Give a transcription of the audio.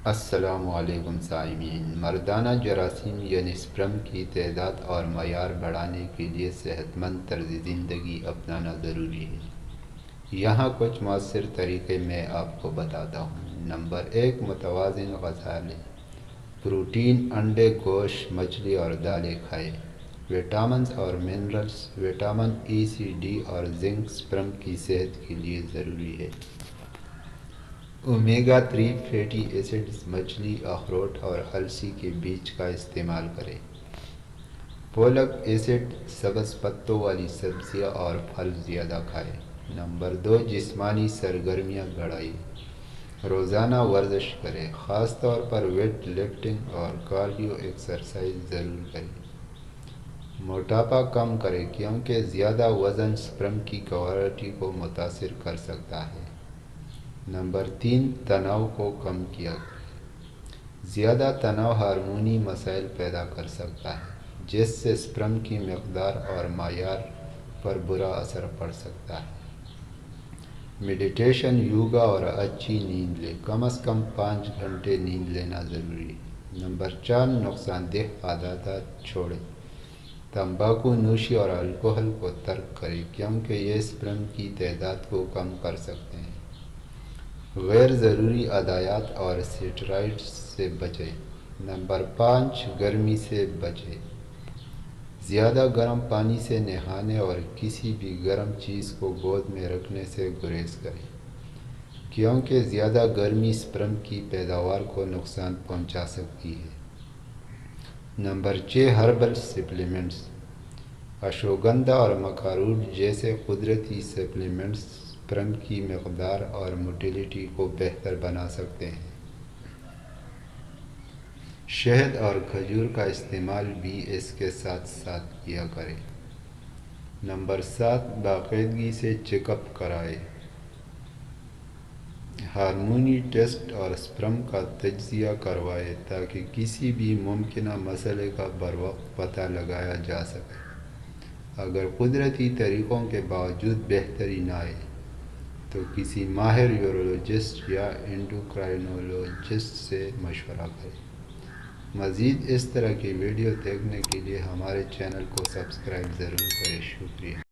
السلام علیکم سامعین، مردانہ جراثیم یعنی سپرم کی تعداد اور معیار بڑھانے کے لیے صحت مند طرز زندگی اپنانا ضروری ہے۔ یہاں کچھ مؤثر طریقے میں آپ کو بتاتا ہوں۔ نمبر 1، متوازن غذا لیں۔ پروٹین، انڈے، گوشت، مچھلی اور دالیں کھائیں۔ وٹامنز اور منرلز، وٹامن ای، سی، ڈی اور زنک سپرم کی صحت کے لیے ضروری ہے۔ اومیگا 3 فیٹی ایسڈز، مچھلی، اخروٹ اور السی کے بیج کا استعمال کریں۔ فولک ایسڈ، سبز پتوں والی سبزیاں اور پھل زیادہ کھائیں۔ نمبر 2، جسمانی سرگرمیاں بڑھائیں۔ روزانہ ورزش کریں، خاص طور پر ویٹ لفٹنگ اور کارڈیو ایکسرسائز ضرور کریں۔ موٹاپا کم کریں کیونکہ زیادہ وزن سپرم کی کوالٹی کو متاثر کر سکتا ہے۔ نمبر 3، تناؤ کو کم کیا کریں۔ زیادہ تناؤ ہارمونی مسائل پیدا کر سکتا ہے، جس سے سپرم کی مقدار اور معیار پر برا اثر پڑ سکتا ہے۔ میڈیٹیشن، یوگا اور اچھی نیند لیں۔ کم از کم 5 گھنٹے نیند لینا ضروری ہے۔ نمبر 4، نقصان دہ عادات چھوڑیں۔ تمباکو نوشی اور الکوہل کو ترک کریں کیونکہ یہ سپرم کی تعداد کو کم کر سکتے ہیں۔ غیر ضروری ادویات اور سٹیرائڈز سے بچیں۔ نمبر 5، گرمی سے بچیں۔ زیادہ گرم پانی سے نہانے اور کسی بھی گرم چیز کو گود میں رکھنے سے گریز کریں کیونکہ زیادہ گرمی سپرم کی پیداوار کو نقصان پہنچا سکتی ہے۔ Number 6، herbal supplements. اشوگندھا اور مکا روٹ جیسے قدرتی سپلیمنٹس سپرم کی مقدار اور موٹیلٹی کو بہتر بنا سکتے ہیں۔ شہد اور کھجور کا استعمال بھی اس کے ساتھ ساتھ کیا کریں۔ نمبر 7، باقاعدگی سے چیک اپ کرائیں۔ ہارمونی ٹیسٹ اور سپرم کا تجزیہ کروائیں تاکہ کسی بھی ممکنہ مسئلے کا بروقت پتہ لگایا جا سکے۔ اگر قدرتی طریقوں کے باوجود بہتری نہ آئے تو کسی ماہر یورولوجسٹ یا اینڈوکرائنولوجسٹ سے مشورہ کریں۔ مزید اس طرح کی ویڈیو دیکھنے کے لیے ہمارے چینل کو سبسکرائب ضرور کریں۔ شکریہ۔